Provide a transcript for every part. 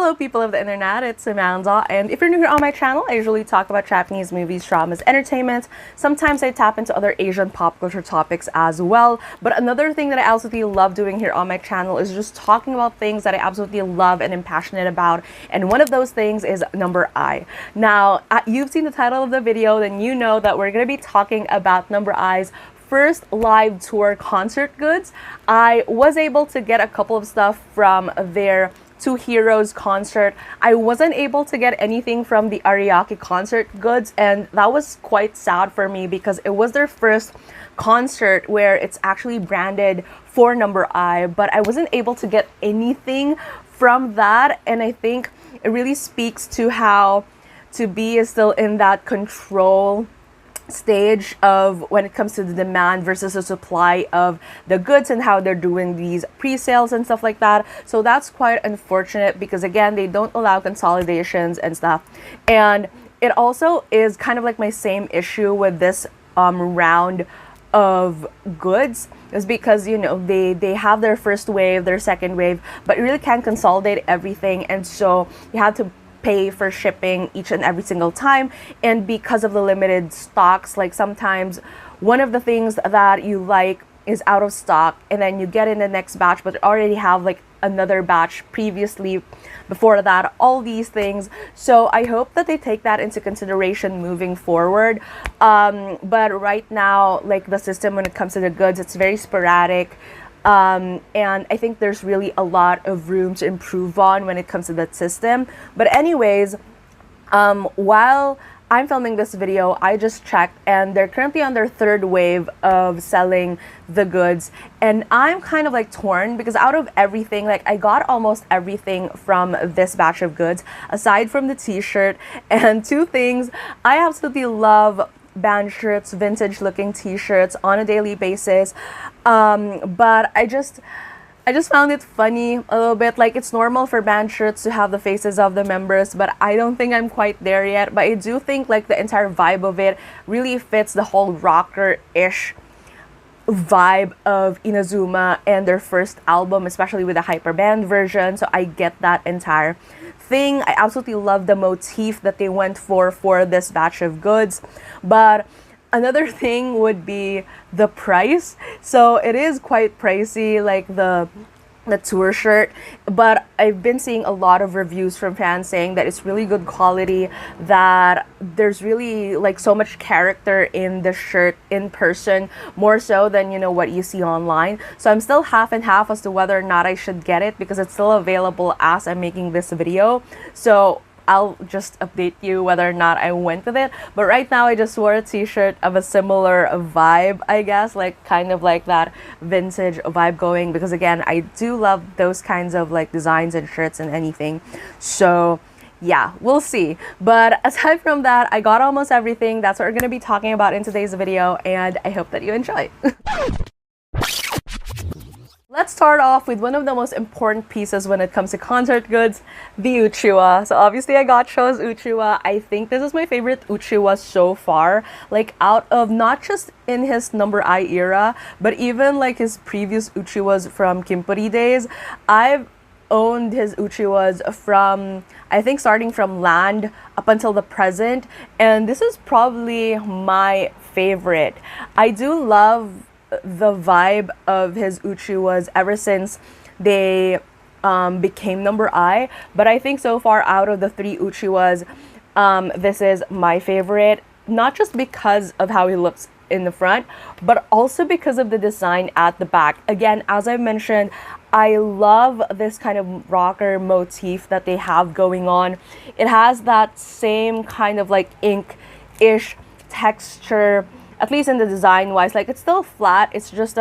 Hello people of the internet, it's Amanda, and if you're new here on my channel, I usually talk about Japanese movies, dramas, entertainment. Sometimes I tap into other Asian pop culture topics as well, but another thing that I absolutely love doing here on my channel is just talking about things that I absolutely love and am passionate about, and one of those things is Numberi. Now, you've seen the title of the video, then you know that we're going to be talking about Numberi's first live tour concert goods. I was able to get a couple of stuff from their Two Heroes concert. I wasn't able to get anything from the Ariake concert goods, and that was quite sad for me because it was their first concert where it's actually branded for Numberi, but I wasn't able to get anything from that, and I think it really speaks to how tobe is still in that control stage of when it comes to the demand versus the supply of the goods and how they're doing these pre-sales and stuff like that. So that's quite unfortunate because again, they don't allow consolidations and stuff. And it also is kind of like my same issue with this round of goods is because, you know, they have their first wave, their second wave, but you really can't consolidate everything, and so you have to pay for shipping each and every single time. And because of the limited stocks, like sometimes one of the things that you like is out of stock and then you get in the next batch but already have like another batch previously before that, all these things. So I hope that they take that into consideration moving forward, but right now, like the system when it comes to the goods, it's very sporadic. And I think there's really a lot of room to improve on when it comes to that system. But anyways, while I'm filming this video, I just checked and they're currently on their third wave of selling the goods, and I'm kind of like torn because out of everything, like I got almost everything from this batch of goods aside from the t-shirt. And two things, I absolutely love band shirts, vintage looking t-shirts on a daily basis, but I just found it funny a little bit. Like, it's normal for band shirts to have the faces of the members, but I don't think I'm quite there yet. But I do think like the entire vibe of it really fits the whole rocker-ish vibe of Inazuma and their first album, especially with the hyper band version. So I get that entire thing. I absolutely love the motif that they went for this batch of goods. But another thing would be the price. So it is quite pricey, like the tour shirt, but I've been seeing a lot of reviews from fans saying that it's really good quality, that there's really like so much character in the shirt in person, more so than, you know, what you see online. So I'm still half and half as to whether or not I should get it because it's still available as I'm making this video. So I'll just update you whether or not I went with it. But right now I just wore a t-shirt of a similar vibe, I guess, like kind of like that vintage vibe going, because again, I do love those kinds of like designs and shirts and anything. So yeah, we'll see. But aside from that, I got almost everything. That's what we're going to be talking about in today's video, and I hope that you enjoy. Let's start off with one of the most important pieces when it comes to concert goods, the uchiwa. So obviously I got Sho's uchiwa. I think this is my favorite uchiwa so far. Like out of not just in his Numberi era, but even like his previous uchiwas from Kimpuri days. I've owned his uchiwas from, I think, starting from Land up until the present. And this is probably my favorite. I do love the vibe of his uchiwas ever since they became Numberi, but I think so far out of the three uchiwas, this is my favorite, not just because of how he looks in the front, but also because of the design at the back. Again, as I mentioned, I love this kind of rocker motif that they have going on. It has that same kind of like ink-ish texture, at least in the design wise. Like, it's still flat, it's just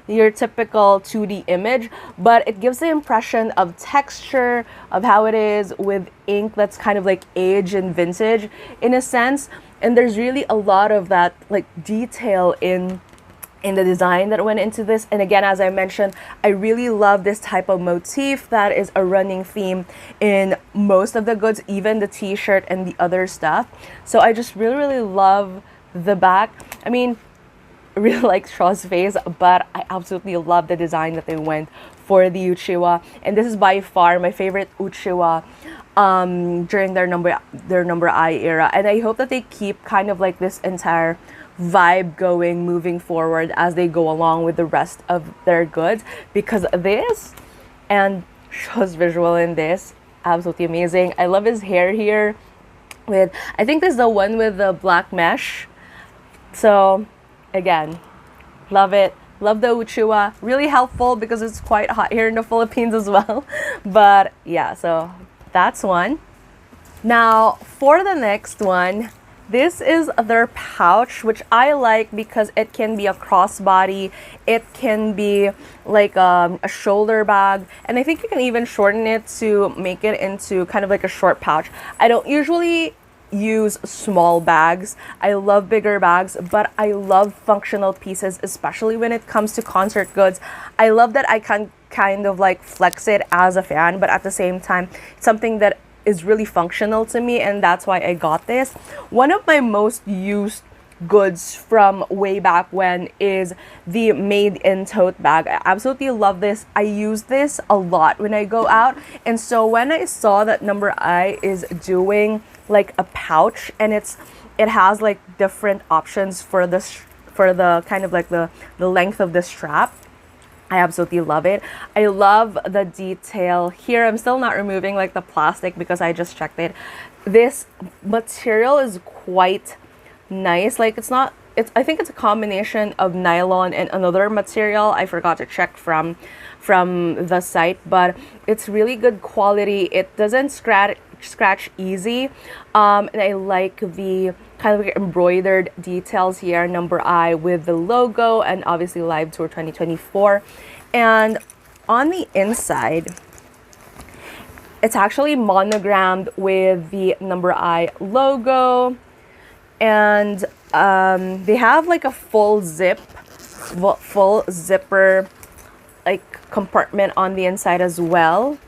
your typical 2D image, but it gives the impression of texture, of how it is with ink that's kind of like age and vintage in a sense. And there's really a lot of that like detail in the design that went into this. And again, as I mentioned, I really love this type of motif that is a running theme in most of the goods, even the t-shirt and the other stuff. So I just really love the back. I mean, I really like Shaw's face, but I absolutely love the design that they went for the uchiwa, and this is by far my favorite uchiwa during their Numberi era, and I hope that they keep kind of like this entire vibe going moving forward as they go along with the rest of their goods, because this and Sho's visual in this absolutely amazing. I love his hair here with, I think this is the one with the black mesh. So again, love it. Love the uchiwa. Really helpful because it's quite hot here in the Philippines as well. But yeah, so that's one. Now for the next one, this is their pouch, which I like because it can be a crossbody, it can be like a shoulder bag, and I think you can even shorten it to make it into kind of like a short pouch. I don't usually use small bags. I love bigger bags, but I love functional pieces, especially when it comes to concert goods. I love that I can kind of like flex it as a fan, but at the same time, it's something that is really functional to me, and that's why I got this. One of my most used goods from way back when is the made in tote bag. I absolutely love this. I use this a lot when I go out, and so when I saw that Numberi is doing like a pouch, and it has like different options for the kind of like the length of the strap, I absolutely love it. I love the detail here. I'm still not removing like the plastic because I just checked it. This material is quite nice. Like I think it's a combination of nylon and another material. I forgot to check from the site, but it's really good quality. It doesn't scratch easy, and I like the kind of like embroidered details here, Numberi with the logo, and obviously Live Tour 2024. And on the inside, it's actually monogrammed with the Numberi logo, and they have like a full zipper like compartment on the inside as well.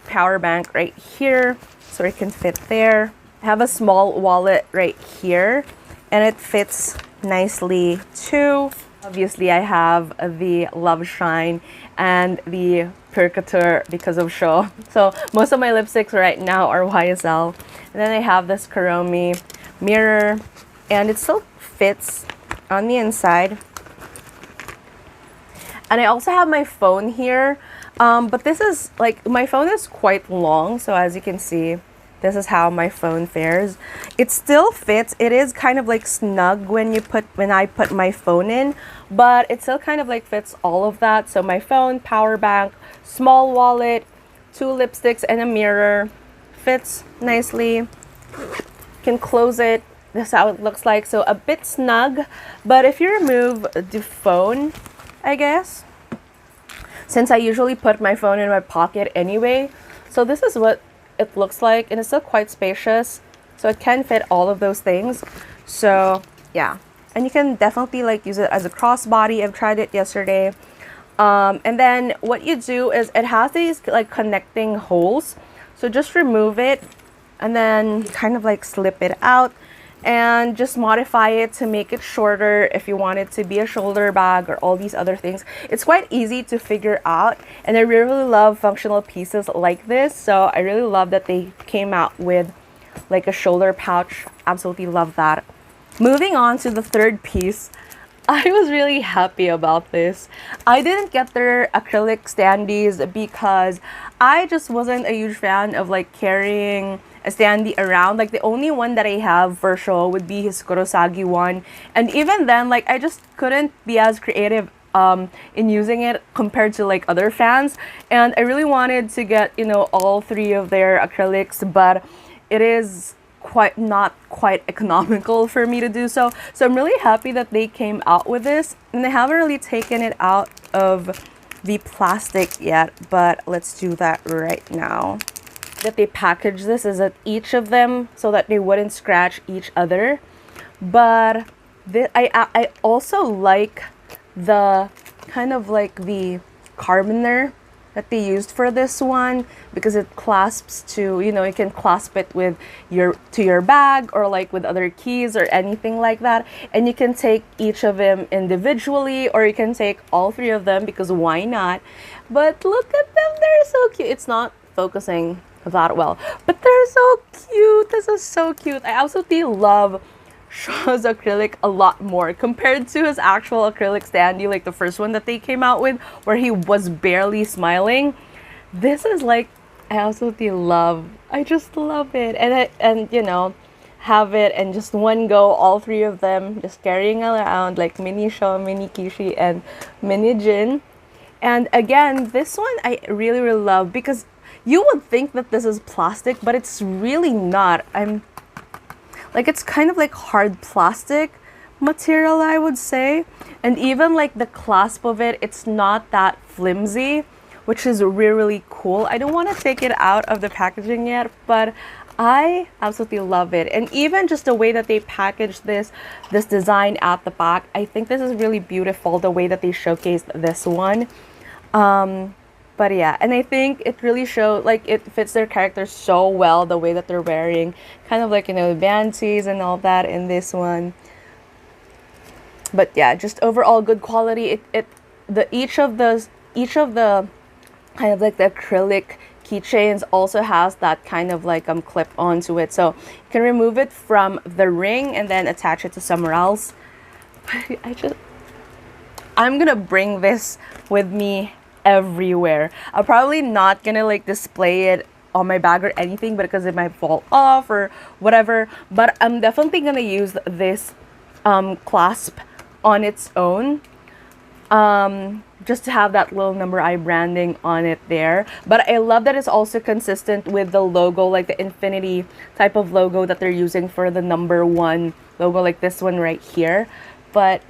Power bank right here, so it can fit there. I have a small wallet right here, and it fits nicely too. Obviously, I have the Love Shine and the Pure Couture because of Sho. So most of my lipsticks right now are YSL. And then I have this Kuromi mirror, and it still fits on the inside. And I also have my phone here, but this is like, my phone is quite long, so as you can see, this is how my phone fares. It still fits. It is kind of like snug when I put my phone in, but it still kind of like fits all of that. So my phone, power bank, small wallet, 2 lipsticks, and a mirror fits nicely. You can close it. This is how it looks like. So a bit snug, but if you remove the phone, I guess, since I usually put my phone in my pocket anyway, so this is what it looks like, and it's still quite spacious, so it can fit all of those things. So yeah, and you can definitely like use it as a crossbody. I've tried it yesterday. And then what you do is it has these like connecting holes, so just remove it and then kind of like slip it out and just modify it to make it shorter if you want it to be a shoulder bag or all these other things. It's quite easy to figure out, and I really love functional pieces like this, so I really love that they came out with like a shoulder pouch. Absolutely love that. Moving on to the third piece, I was really happy about this. I didn't get their acrylic standees because I just wasn't a huge fan of like carrying a standee around. Like the only one that I have for Sho would be his Kurosagi one, and even then, like I just couldn't be as creative in using it compared to like other fans. And I really wanted to get, you know, all 3 of their acrylics, but it is not quite economical for me to do so. So I'm really happy that they came out with this, and they haven't really taken it out of the plastic yet, but let's do that right now. That they package this is at each of them so that they wouldn't scratch each other. But I also like the kind of like the carbiner that they used for this one, because it clasps to, you know, you can clasp it with your bag, or like with other keys or anything like that. And you can take each of them individually, or you can take all three of them, because why not? But look at them, they're so cute. It's not focusing that well, but they're so cute. This is so cute. I absolutely love Shaw's acrylic a lot more compared to his actual acrylic standee, like the first one that they came out with, where he was barely smiling. This is like, I absolutely love. I just love it. And you know, have it and just one go, all three of them just carrying around like mini Shaw, mini Kishi, and mini Jin. And again, this one I really, really love, because you would think that this is plastic, but it's really not. Like, it's kind of like hard plastic material, I would say. And even like the clasp of it, it's not that flimsy, which is really, really cool. I don't want to take it out of the packaging yet, but I absolutely love it. And even just the way that they packaged this design at the back, I think this is really beautiful, the way that they showcased this one. But yeah, and I think it really showed, like, it fits their characters so well, the way that they're wearing, kind of like, you know, bansies and all that in this one. But yeah, just overall good quality. Each of the kind of like the acrylic keychains also has that kind of like clip onto it, so you can remove it from the ring and then attach it to somewhere else. I'm gonna bring this with me everywhere. I'm probably not gonna like display it on my bag or anything, because it might fall off or whatever, but I'm definitely gonna use this clasp on its own, just to have that little Numberi branding on it there. But I love that it's also consistent with the logo, like the infinity type of logo that they're using for the No.Ⅰ logo, like this one right here. But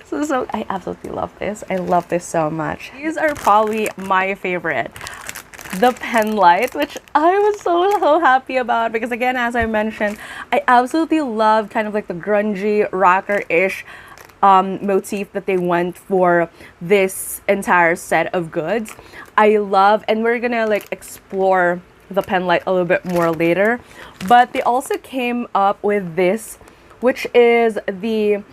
so I absolutely love this. I love this so much. These are probably my favorite. The penlight, which I was so happy about, because again, as I mentioned, I absolutely love kind of like the grungy rocker-ish motif that they went for this entire set of goods. I love, and we're gonna like explore the penlight a little bit more later, but they also came up with this, which is the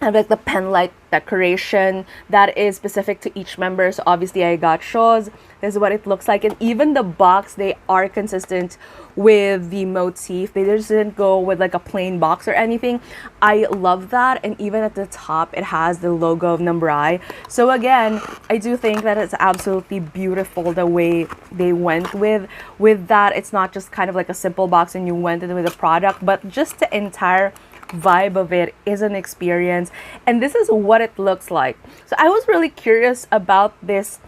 like the penlight decoration that is specific to each member. So obviously I got Shaw's. This is what it looks like, and even the box, they are consistent with the motif. They just didn't go with like a plain box or anything. I love that. And even at the top, it has the logo of Numberi. So again, I do think that it's absolutely beautiful the way they went with that. It's not just kind of like a simple box and you went in with a product, but just the entire vibe of it is an experience. And this is what it looks like. So I was really curious about this,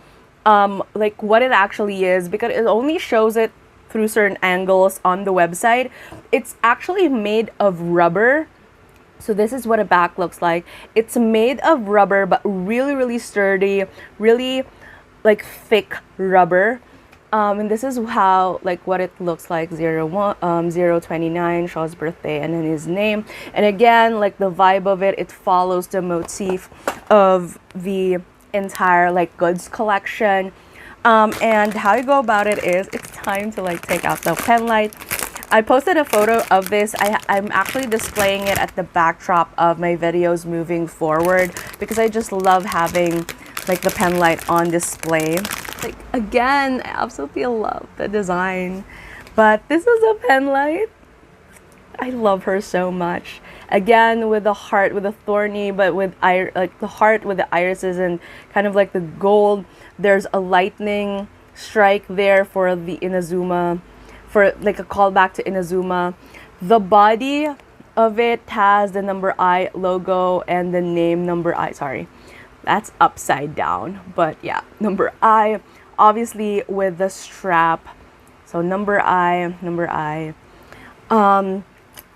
like what it actually is, because it only shows it through certain angles on the website. It's actually made of rubber. So this is what a back looks like. It's made of rubber, but really, really sturdy, really like thick rubber. And this is how, like, what it looks like. 029, Shaw's birthday, and then his name. And again, like the vibe of it, it follows the motif of the entire like goods collection. And how you go about it is, it's time to like take out the penlight. I posted a photo of this. I'm actually displaying it at the backdrop of my videos moving forward, because I just love having like the penlight on display. Like, again, I absolutely love the design. But this is a penlight. I love her so much. Again, with the heart, with the thorny, but with like the heart with the irises and kind of like the gold. There's a lightning strike there for the Inazuma, for like a callback to Inazuma. The body of it has the Numberi logo and the name Numberi. Sorry, that's upside down, but yeah, Numberi, obviously with the strap. So Numberi.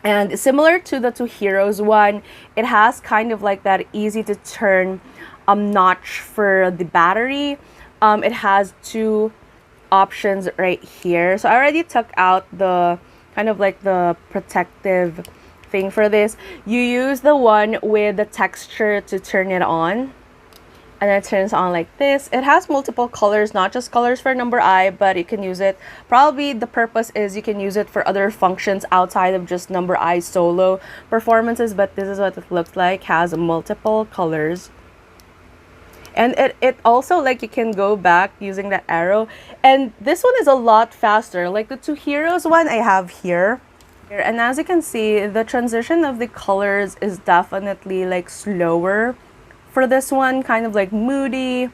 And similar to the Two Heroes one, it has kind of like that easy to turn notch for the battery. It has two options right here. So I already took out the kind of like the protective thing for this. You use the one with the texture to turn it on. and it turns on like this. It has multiple colors, not just colors for number I, but you can use it. Probably the purpose is you can use it for other functions outside of just number I solo performances, but this is what it looks like. Has multiple colors. And it also, like, you can go back using that arrow. And this one is a lot faster. Like the Two Heroes one I have here. And as you can see, the transition of the colors is definitely like slower for this one, kind of like moody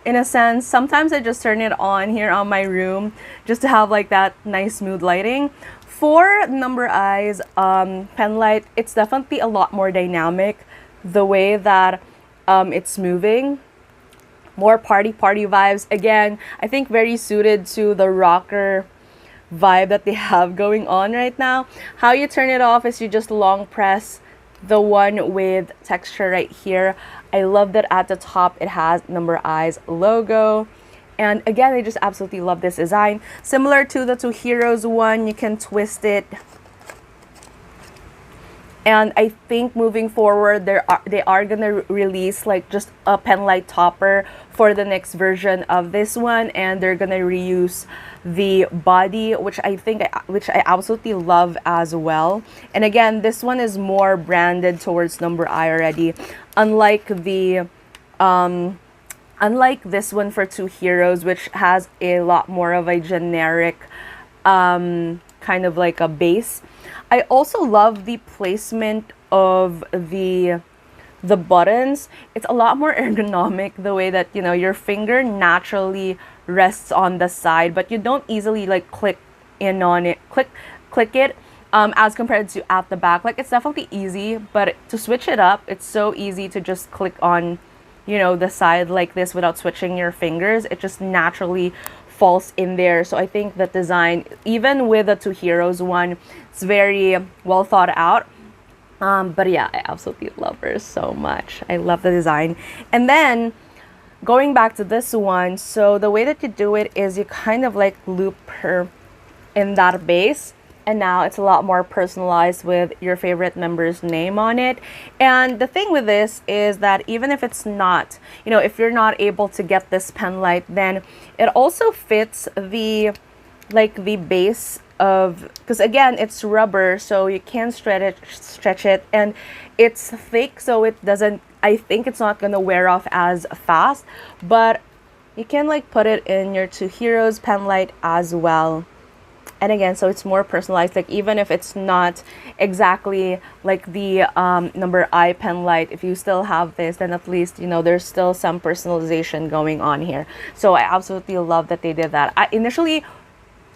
in a sense. Sometimes I just turn it on here on my room just to have like that nice smooth lighting. For number I's pen light, it's definitely a lot more dynamic the way that it's moving. More party vibes. Again, I think very suited to the rocker vibe that they have going on right now. How you turn it off is you just long press the one with texture right here. I love that at the top it has number I's logo. And again, I just absolutely love this design. Similar to the Two Heroes one, you can twist it. And I think moving forward, they are gonna release like just a pen light topper for the next version of this one, and they're gonna reuse the body, which I absolutely love as well. And again, this one is more branded towards number I already, unlike the unlike this one for Two Heroes, which has a lot more of a generic kind of like a base. I also love the placement of the buttons. It's a lot more ergonomic, the way that, you know, your finger naturally rests on the side, but you don't easily like click in on it, click it as compared to at the back. Like, it's definitely easy, but to switch it up, it's so easy to just click on, you know, the side like this without switching your fingers. It just naturally falls in there. So I think the design, even with the Two Heroes one, it's very well thought out. But yeah, I absolutely love her so much. I love the design. And then going back to this one, so the way that you do it is you kind of like loop her in that base, and now it's a lot more personalized with your favorite member's name on it. And the thing with this is that even if it's not, you know, if you're not able to get this pen light, then it also fits the base of, because again, it's rubber, so you can stretch it, and it's thick, so it doesn't, I think it's not gonna wear off as fast. But you can like put it in your Two Heroes pen light as well. And again, so it's more personalized. Like, even if it's not exactly like the number I pen light, if you still have this, then at least, you know, there's still some personalization going on here. So I absolutely love that they did that. I initially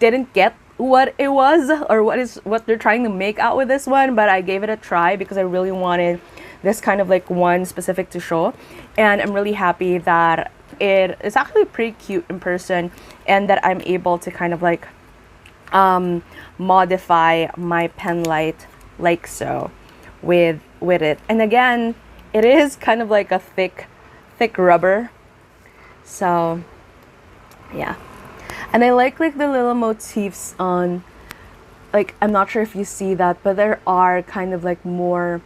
didn't get what it was, or what they're trying to make out with this one, but I gave it a try because I really wanted this kind of like one specific to show. And I'm really happy that it is actually pretty cute in person, and that I'm able to kind of like modify my pen light like so with it. And again, it is kind of like a thick rubber, so yeah. And I like the little motifs on, like, I'm not sure if you see that, but there are kind of like more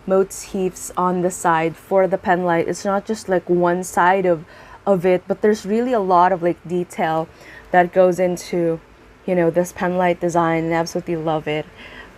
motifs on the side for the pen light. It's not just like one side of it, but there's really a lot of like detail that goes into, you know, this pen light design, and I absolutely love it.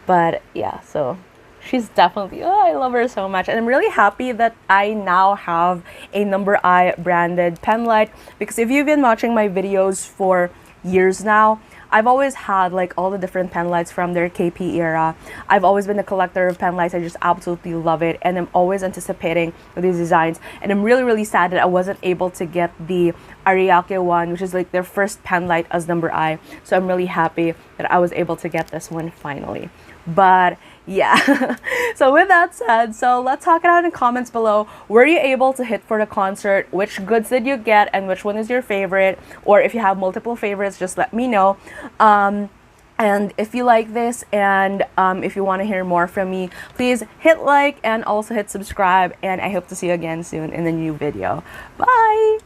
But yeah, so she's definitely, oh, I love her so much. And I'm really happy that I now have a number I branded pen light, because if you've been watching my videos for years now, I've always had like all the different pen lights from their KP era. I've always been a collector of pen lights. I just absolutely love it, and I'm always anticipating these designs. And I'm really sad that I wasn't able to get the Ariake one, which is like their first pen light as number I. So I'm really happy that I was able to get this one finally. But yeah, so with that said, so let's talk it out in the comments below. Were you able to hit for the concert? Which goods did you get, and which one is your favorite? Or if you have multiple favorites, just let me know. And if you like this, and if you want to hear more from me, please hit like and also hit subscribe, and I hope to see you again soon in a new video. Bye!